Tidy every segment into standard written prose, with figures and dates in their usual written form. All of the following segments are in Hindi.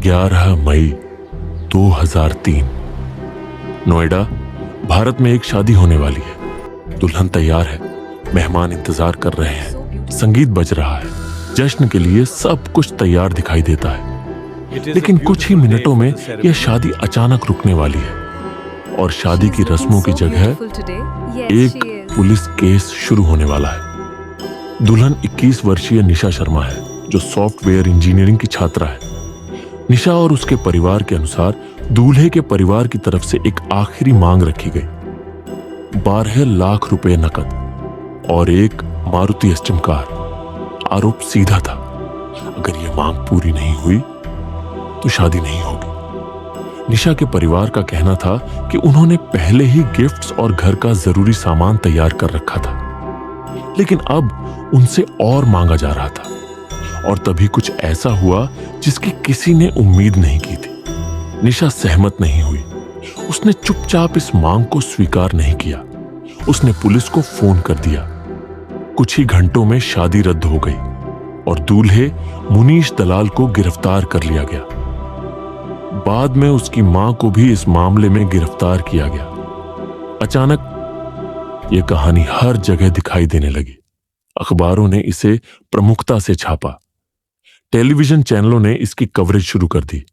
11 मई 2003। नोएडा, भारत में एक शादी होने वाली है। दुल्हन तैयार है, मेहमान इंतजार कर रहे हैं, संगीत बज रहा है, जश्न के लिए सब कुछ तैयार दिखाई देता है। लेकिन कुछ ही मिनटों में यह शादी अचानक रुकने वाली है और शादी की रस्मों की जगह एक पुलिस केस शुरू होने वाला है। दुल्हन 21 वर्षीय निशा शर्मा है, जो सॉफ्टवेयर इंजीनियरिंग की छात्रा है। निशा और उसके परिवार के अनुसार दूल्हे के परिवार की तरफ से एक आखिरी मांग रखी गई, 12 लाख रुपए नकद और एक मारुति एस्टीम कार। आरोप सीधा था, अगर यह मांग पूरी नहीं हुई तो शादी नहीं होगी। निशा के परिवार का कहना था कि उन्होंने पहले ही गिफ्ट्स और घर का जरूरी सामान तैयार कर रखा था, लेकिन अब उनसे और मांगा जा रहा था। और तभी कुछ ऐसा हुआ जिसकी किसी ने उम्मीद नहीं की थी। निशा सहमत नहीं हुई। उसने चुपचाप इस मांग को स्वीकार नहीं किया। उसने पुलिस को फोन कर दिया। कुछ ही घंटों में शादी रद्द हो गई और दूल्हे मुनीश दलाल को गिरफ्तार कर लिया गया। बाद में उसकी मां को भी इस मामले में गिरफ्तार किया गया। अचानक यह कहानी हर जगह दिखाई देने लगी। अखबारों ने इसे प्रमुखता से छापा। टेलीविजन चैनलों ने इसकी कवरेज शुरू कर दी।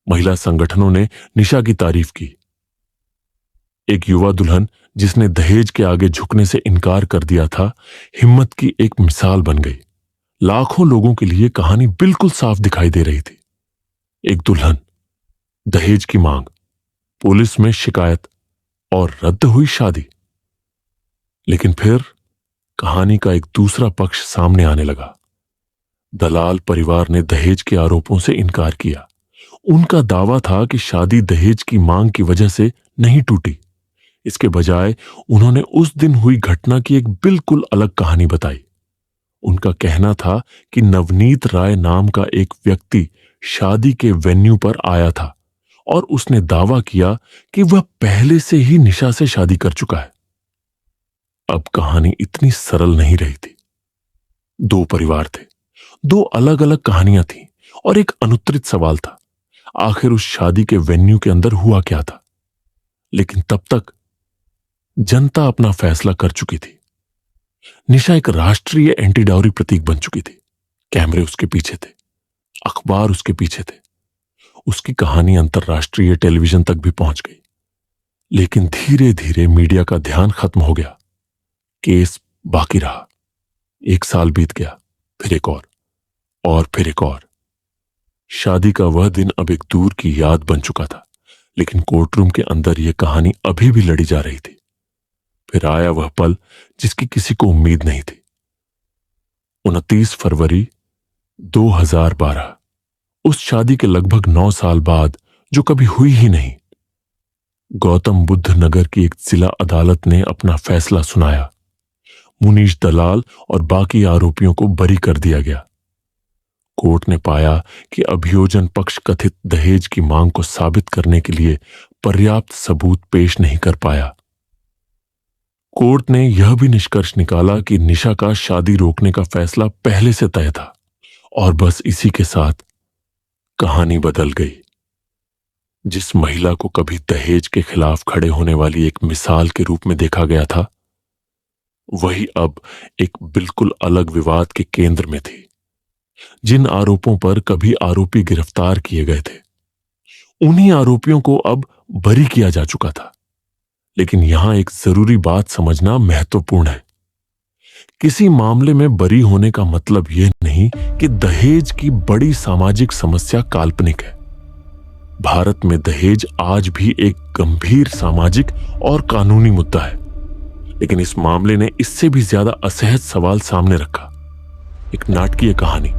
महिला संगठनों ने निशा की तारीफ की। एक युवा दुल्हन जिसने दहेज के आगे झुकने से इनकार कर दिया था, हिम्मत की एक मिसाल बन गई। लाखों लोगों के लिए कहानी बिल्कुल साफ दिखाई दे रही थी। एक दुल्हन, दहेज की मांग, पुलिस में शिकायत और रद्द हुई शादी। लेकिन फिर कहानी का एक दूसरा पक्ष सामने आने लगा। दलाल परिवार ने दहेज के आरोपों से इनकार किया। उनका दावा था कि शादी दहेज की मांग की वजह से नहीं टूटी। इसके बजाय उन्होंने उस दिन हुई घटना की एक बिल्कुल अलग कहानी बताई। उनका कहना था कि नवनीत राय नाम का एक व्यक्ति शादी के वेन्यू पर आया था और उसने दावा किया कि वह पहले से ही निशा से शादी कर चुका है। अब कहानी इतनी सरल नहीं रही थी। दो परिवार थे, दो अलग अलग कहानियां थीं और एक अनुत्तरित सवाल था, आखिर उस शादी के वेन्यू के अंदर हुआ क्या था। लेकिन तब तक जनता अपना फैसला कर चुकी थी। निशा एक राष्ट्रीय एंटी डाउरी प्रतीक बन चुकी थी। कैमरे उसके पीछे थे, अखबार उसके पीछे थे। उसकी कहानी अंतर्राष्ट्रीय टेलीविजन तक भी पहुंच गई। लेकिन धीरे धीरे मीडिया का ध्यान खत्म हो गया। केस बाकी रहा। 1 साल बीत गया, फिर एक और फिर एक और। शादी का वह दिन अब एक दूर की याद बन चुका था, लेकिन कोर्टरूम के अंदर यह कहानी अभी भी लड़ी जा रही थी। फिर आया वह पल जिसकी किसी को उम्मीद नहीं थी। 29 फरवरी 2012, उस शादी के लगभग 9 साल बाद, जो कभी हुई ही नहीं, गौतम बुद्ध नगर की एक जिला अदालत ने अपना फैसला सुनाया। मुनीश दलाल और बाकी आरोपियों को बरी कर दिया गया। कोर्ट ने पाया कि अभियोजन पक्ष कथित दहेज की मांग को साबित करने के लिए पर्याप्त सबूत पेश नहीं कर पाया। कोर्ट ने यह भी निष्कर्ष निकाला कि निशा का शादी रोकने का फैसला पहले से तय था और बस इसी के साथ कहानी बदल गई। जिस महिला को कभी दहेज के खिलाफ खड़े होने वाली एक मिसाल के रूप में देखा गया था, वही अब एक बिल्कुल अलग विवाद के केंद्र में थी। जिन आरोपों पर कभी आरोपी गिरफ्तार किए गए थे, उन्हीं आरोपियों को अब बरी किया जा चुका था। लेकिन यहां एक जरूरी बात समझना महत्वपूर्ण है। किसी मामले में बरी होने का मतलब यह नहीं कि दहेज की बड़ी सामाजिक समस्या काल्पनिक है। भारत में दहेज आज भी एक गंभीर सामाजिक और कानूनी मुद्दा है। लेकिन इस मामले ने इससे भी ज्यादा असहज सवाल सामने रखा। एक नाटकीय कहानी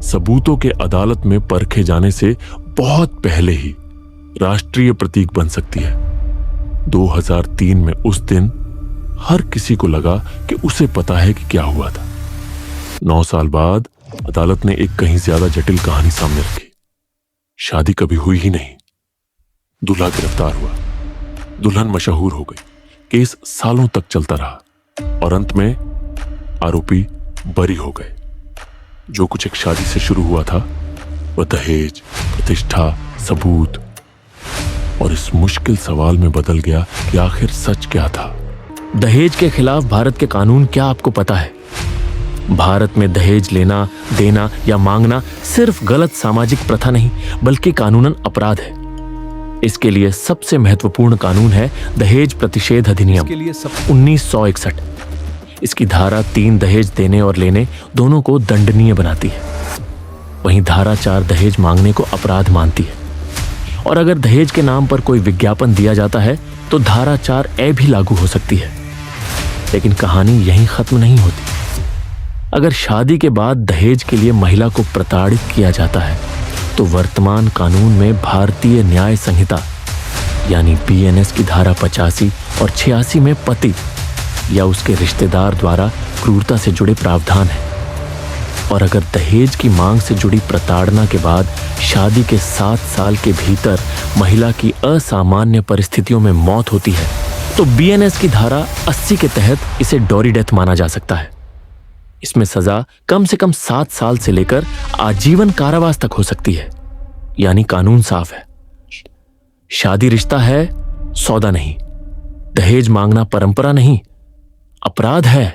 सबूतों के अदालत में परखे जाने से बहुत पहले ही राष्ट्रीय प्रतीक बन सकती है। 2003 में उस दिन हर किसी को लगा कि उसे पता है कि क्या हुआ था। 9 साल बाद अदालत ने एक कहीं ज्यादा जटिल कहानी सामने रखी। शादी कभी हुई ही नहीं। दूल्हा गिरफ्तार हुआ, दुल्हन मशहूर हो गई। केस सालों तक चलता रहा और अंत में आरोपी बरी हो गए। जो कुछ एक शादी से शुरू हुआ था, वह दहेज, प्रतिष्ठा, सबूत और इस मुश्किल सवाल में बदल गया कि आखिर सच क्या था। दहेज के खिलाफ भारत के कानून क्या आपको पता है? भारत में दहेज लेना, देना या मांगना सिर्फ गलत सामाजिक प्रथा नहीं बल्कि कानूनन अपराध है। इसके लिए सबसे महत्वपूर्ण कानून है दहेज प्रतिषेध अधिनियम 1961। इसकी धारा 3 दहेज देने और लेने दोनों को दंडनीय बनाती है। वहीं धारा 4 दहेज मांगने को अपराध मानती है। और अगर दहेज के नाम पर कोई विज्ञापन दिया जाता है तो धारा 4A भी लागू हो सकती है। लेकिन कहानी यहीं खत्म नहीं होती। अगर शादी के बाद दहेज के लिए महिला को प्रताड़ित किया जाता है तो वर्तमान कानून में भारतीय न्याय संहिता यानी BNS की धारा 85 और 86 में पति या उसके रिश्तेदार द्वारा क्रूरता से जुड़े प्रावधान हैं। और अगर दहेज की मांग से जुड़ी प्रताड़ना के बाद शादी के 7 साल के भीतर महिला की असामान्य परिस्थितियों में मौत होती है तो BNS की धारा 80 के तहत इसे डॉरी डेथ माना जा सकता है। इसमें सजा कम से कम 7 साल से लेकर आजीवन कारावास तक हो सकती है। यानी कानून साफ है, शादी रिश्ता है, सौदा नहीं। दहेज मांगना परंपरा नहीं, अपराध है।